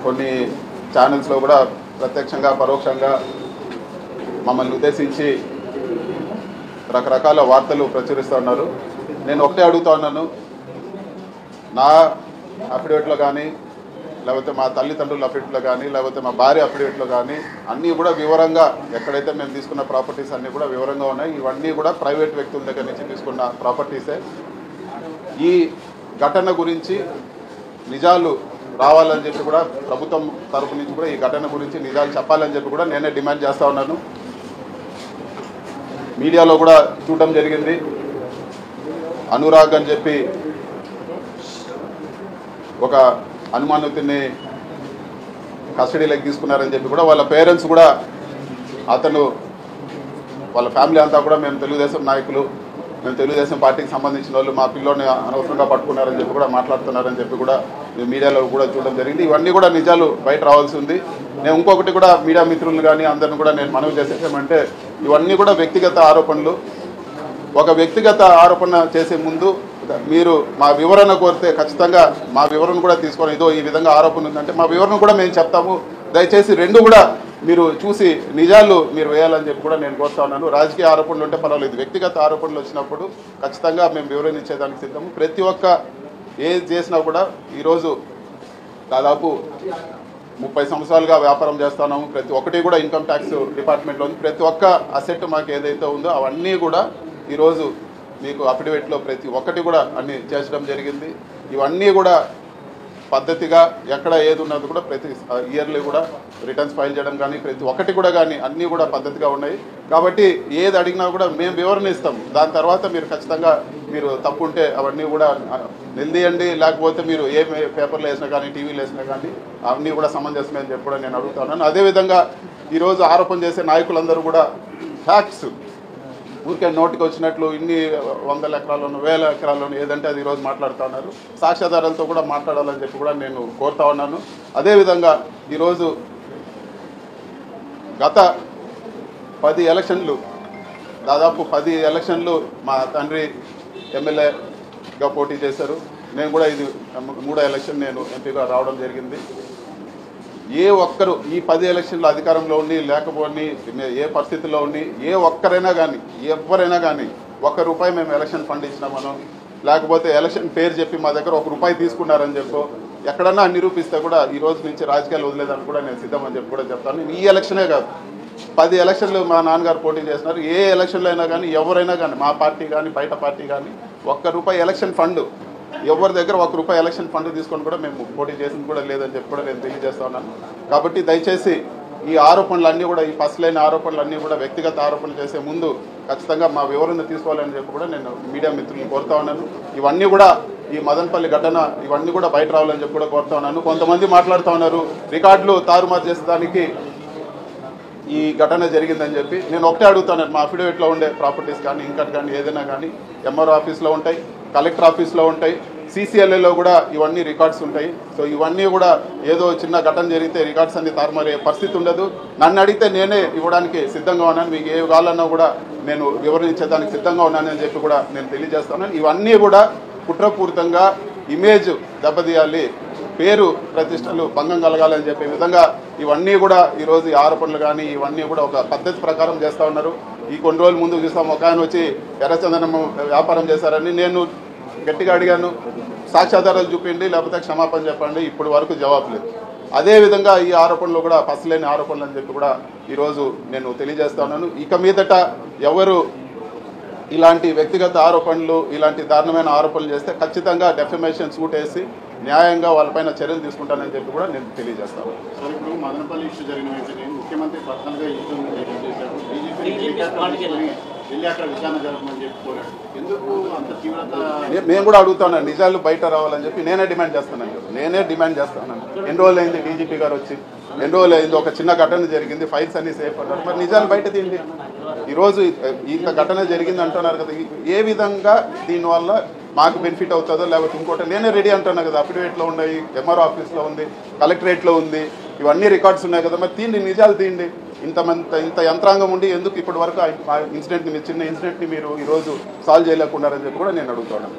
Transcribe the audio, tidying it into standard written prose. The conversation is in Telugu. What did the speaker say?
కొన్ని ఛానల్స్లో కూడా ప్రత్యక్షంగా పరోక్షంగా మమ్మల్ని ఉద్దేశించి రకరకాల వార్తలు ప్రచురిస్తూ ఉన్నారు. నేను ఒకటే అడుగుతా ఉన్నాను, నా అఫిడవిట్లో కానీ లేకపోతే మా తల్లిదండ్రుల అఫిడవిట్లో కానీ లేకపోతే మా భార్య అఫిడవిట్లో కానీ అన్నీ కూడా వివరంగా ఎక్కడైతే మేము తీసుకున్న ప్రాపర్టీస్ అన్నీ కూడా వివరంగా ఉన్నాయి. ఇవన్నీ కూడా ప్రైవేట్ వ్యక్తుల దగ్గర నుంచి తీసుకున్న ప్రాపర్టీసే. ఈ ఘటన గురించి నిజాలు రావాలని చెప్పి కూడా ప్రభుత్వం తరపు నుంచి కూడా ఈ ఘటన గురించి నిజాలు చెప్పాలని చెప్పి కూడా నేనే డిమాండ్ చేస్తూ ఉన్నాను. మీడియాలో కూడా చూడడం జరిగింది, అనురాగ్ అని చెప్పి ఒక అనుమానితుని కస్టడీలోకి తీసుకున్నారని చెప్పి కూడా వాళ్ళ పేరెంట్స్ కూడా అతను వాళ్ళ ఫ్యామిలీ అంతా కూడా మేము తెలుగుదేశం నాయకులు, మేము తెలుగుదేశం పార్టీకి సంబంధించిన వాళ్ళు, మా పిల్లోని అనవసరంగా పట్టుకున్నారని చెప్పి కూడా మాట్లాడుతున్నారని చెప్పి కూడా మీడియాలో కూడా చూడడం జరిగింది. ఇవన్నీ కూడా నిజాలు బయట రావాల్సి ఉంది. నేను ఇంకొకటి కూడా మీడియా మిత్రులను కానీ అందరిని కూడా నేను మనవి చేసేసామంటే, ఇవన్నీ కూడా వ్యక్తిగత ఆరోపణలు. ఒక వ్యక్తిగత ఆరోపణ చేసే ముందు మీరు మా వివరణ కోరితే ఖచ్చితంగా మా వివరణ కూడా తీసుకొని ఇదో ఈ విధంగా ఆరోపణ ఉందంటే మా వివరణ కూడా మేము చెప్తాము. దయచేసి రెండు కూడా మీరు చూసి నిజాలు మీరు వేయాలని చెప్పి కూడా నేను కోరుతా ఉన్నాను. రాజకీయ ఆరోపణలు ఉంటే పర్వాలేదు, వ్యక్తిగత ఆరోపణలు వచ్చినప్పుడు ఖచ్చితంగా మేము వివరణ ఇచ్చేదానికి సిద్ధము. ప్రతి ఒక్క ఏది చేసినా కూడా ఈరోజు దాదాపు 30 సంవత్సరాలుగా వ్యాపారం చేస్తున్నాము. ప్రతి ఒక్కటి కూడా ఇన్కమ్ ట్యాక్స్ డిపార్ట్మెంట్లో ఉంది. ప్రతి ఒక్క అసెట్ మాకు ఏదైతే ఉందో అవన్నీ కూడా ఈరోజు మీకు అఫిడవిట్లో ప్రతి ఒక్కటి కూడా అన్ని చేర్చడం జరిగింది. ఇవన్నీ కూడా పద్ధతిగా ఎక్కడ ఏది ఉన్నది కూడా ప్రతి ఇయర్లీ కూడా రిటర్న్స్ ఫైల్ చేయడం కానీ ప్రతి ఒక్కటి కూడా కానీ అన్నీ కూడా పద్ధతిగా ఉన్నాయి. కాబట్టి ఏది అడిగినా కూడా మేము వివరణ ఇస్తాం. దాని తర్వాత మీరు ఖచ్చితంగా మీరు తప్పు ఉంటే అవన్నీ కూడా నిలదీయండి, లేకపోతే మీరు ఏ పేపర్లో వేసినా కానీ టీవీలో వేసినా కానీ అవన్నీ కూడా సమంజసమే అని చెప్పి కూడా నేను అడుగుతున్నాను. అదేవిధంగా ఈరోజు ఆరోపణ చేసే నాయకులందరూ కూడా ఫ్యాక్ట్స్ ఊరికే నోటికి వచ్చినట్లు ఇన్ని 100 ఎకరాల్లోనూ 1000 ఎకరాల్లోనూ ఏదంటే అది ఈరోజు మాట్లాడుతూ ఉన్నారు. సాక్ష్యాధారాలతో కూడా మాట్లాడాలని చెప్పి కూడా నేను కోరుతా ఉన్నాను. అదేవిధంగా ఈరోజు గత 10 ఎలక్షన్లు దాదాపు 10 ఎలక్షన్లు మా తండ్రి ఎమ్మెల్యేగా పోటీ చేశారు. నేను కూడా ఇది 3వ ఎలక్షన్ నేను ఎంపీగా రావడం జరిగింది. ఏ ఒక్కరు ఈ 10 ఎలక్షన్లు అధికారంలో ఉండి లేకపోని ఏ పరిస్థితుల్లో ఉండి ఏ ఒక్కరైనా కానీ ఎవరైనా కానీ ₹1 మేము ఎలక్షన్ ఫండ్ ఇచ్చినామనో లేకపోతే ఎలక్షన్ పేరు చెప్పి మా దగ్గర ₹1 తీసుకున్నారని చెప్పో ఎక్కడన్నా నిరూపిస్తే కూడా ఈ రోజు నుంచి రాజకీయాలు వదిలేదని కూడా నేను సిద్ధమని చెప్పి కూడా చెప్తాను. ఈ ఎలక్షనే కాదు, 10 ఎలక్షన్లు మా నాన్నగారు పోటీ చేస్తున్నారు. ఏ ఎలక్షన్లో అయినా కానీ ఎవరైనా కానీ మా పార్టీ కానీ బయట పార్టీ కానీ ₹1 ఎలక్షన్ ఫండ్ ఎవరి దగ్గర ₹1 ఎలక్షన్ ఫండ్ తీసుకొని కూడా మేము పోటీ చేసింది కూడా లేదని చెప్పి కూడా నేను తెలియజేస్తా ఉన్నాను. కాబట్టి దయచేసి ఈ ఆరోపణలు అన్నీ కూడా ఈ పసలేని ఆరోపణలు అన్నీ కూడా వ్యక్తిగత ఆరోపణలు చేసే ముందు ఖచ్చితంగా మా వివరణ తీసుకోవాలని చెప్పి కూడా నేను మీడియా మిత్రులను కోరుతా ఉన్నాను. ఇవన్నీ కూడా ఈ మదనపల్లి ఘటన ఇవన్నీ కూడా బయట రావాలని చెప్పి కూడా కోరుతా ఉన్నాను. కొంతమంది మాట్లాడుతూ ఉన్నారు రికార్డులు తారుమారు చేసేదానికి ఈ ఘటన జరిగిందని చెప్పి. నేను ఒకటే అడుగుతాను, మా అఫిడవిట్లో ఉండే ప్రాపర్టీస్ కానీ ఇంకటి కానీ ఏదైనా కానీ ఎంఆర్ఓ ఆఫీస్లో ఉంటాయి, కలెక్టర్ ఆఫీస్లో ఉంటాయి, CCLAలో కూడా ఇవన్నీ రికార్డ్స్ ఉంటాయి. సో ఇవన్నీ కూడా ఏదో చిన్న ఘటన జరిగితే రికార్డ్స్ అన్ని తారుమారే పరిస్థితి ఉండదు. నన్ను అడిగితే నేనే ఇవ్వడానికి సిద్ధంగా ఉన్నాను. మీకు ఏ కావాలన్నా కూడా నేను వివరించేదానికి సిద్ధంగా ఉన్నానని చెప్పి కూడా నేను తెలియజేస్తున్నాను. ఇవన్నీ కూడా కుట్రపూరితంగా ఇమేజ్ దెబ్బతీయాలి, పేరు ప్రతిష్టలు భంగం కలగాలని చెప్పే విధంగా ఇవన్నీ కూడా ఈరోజు ఈ ఆరోపణలు కానీ ఇవన్నీ కూడా ఒక పద్ధతి ప్రకారం చేస్తూ ఉన్నారు. ఈ కొన్ని రోజుల ముందు చూస్తాం, ఒక ఆయన వచ్చి ఎర్రచందనం వ్యాపారం చేశారని నేను గట్టిగా అడిగాను, సాక్ష్యాధారాలు చూపించండి లేకపోతే క్షమాపణ చెప్పండి. ఇప్పుడు వరకు జవాబు లేదు. అదేవిధంగా ఈ ఆరోపణలు కూడా పసలేని ఆరోపణలు అని చెప్పి కూడా ఈరోజు నేను తెలియజేస్తా ఉన్నాను. ఇక మీదట ఎవరు ఇలాంటి వ్యక్తిగత ఆరోపణలు ఇలాంటి దారుణమైన ఆరోపణలు చేస్తే ఖచ్చితంగా డెఫమేషన్ సూట్ వేసి న్యాయంగా వాళ్ళపైన చర్యలు తీసుకుంటానని చెప్పి కూడా నేను తెలియజేస్తాను. సార్, ఇప్పుడు మదనపల్లి ఇష్యూ జరిగిన వెంటనే ముఖ్యమంత్రి పర్సనల్గా చేశారు, వెళ్ళి అక్కడ విచారణ జరగమని చెప్పి కోరాడు. ఎందుకు అంత తీవ్రత? నేను కూడా అడుగుతాను, నిజాలు బయట రావాలని చెప్పి నేనే డిమాండ్ చేస్తాను. ఎన్ని రోజులు అయింది డీజీపీ గారు వచ్చి, ఎన్ని రోజులు అయింది, ఒక చిన్న ఘటన జరిగింది, ఫైల్స్ అన్ని సేఫ్ అన్నారు, మరి నిజాలు బయట తీయండి. ఈరోజు ఇంత ఘటన జరిగింది అంటున్నారు కదా, ఏ విధంగా దీనివల్ల మాకు బెనిఫిట్ అవుతుందో లేకపోతే ఇంకోటి నేనే రెడీ అంటున్నా కదా. అఫిడవిట్లో ఉన్నాయి, ఎంఆర్ఓ ఆఫీస్లో ఉంది, కలెక్టరేట్లో ఉంది, ఇవన్నీ రికార్డ్స్ ఉన్నాయి కదా. మరి తీయండి, నిజాలు తీయండి. ఇంత యంత్రాంగం ఉండి ఎందుకు ఇప్పటి వరకు చిన్న ఇన్సిడెంట్ని మీరు ఈరోజు సాల్వ్ చేయలేకున్నారని చెప్పి కూడా నేను అడుగుతున్నాను.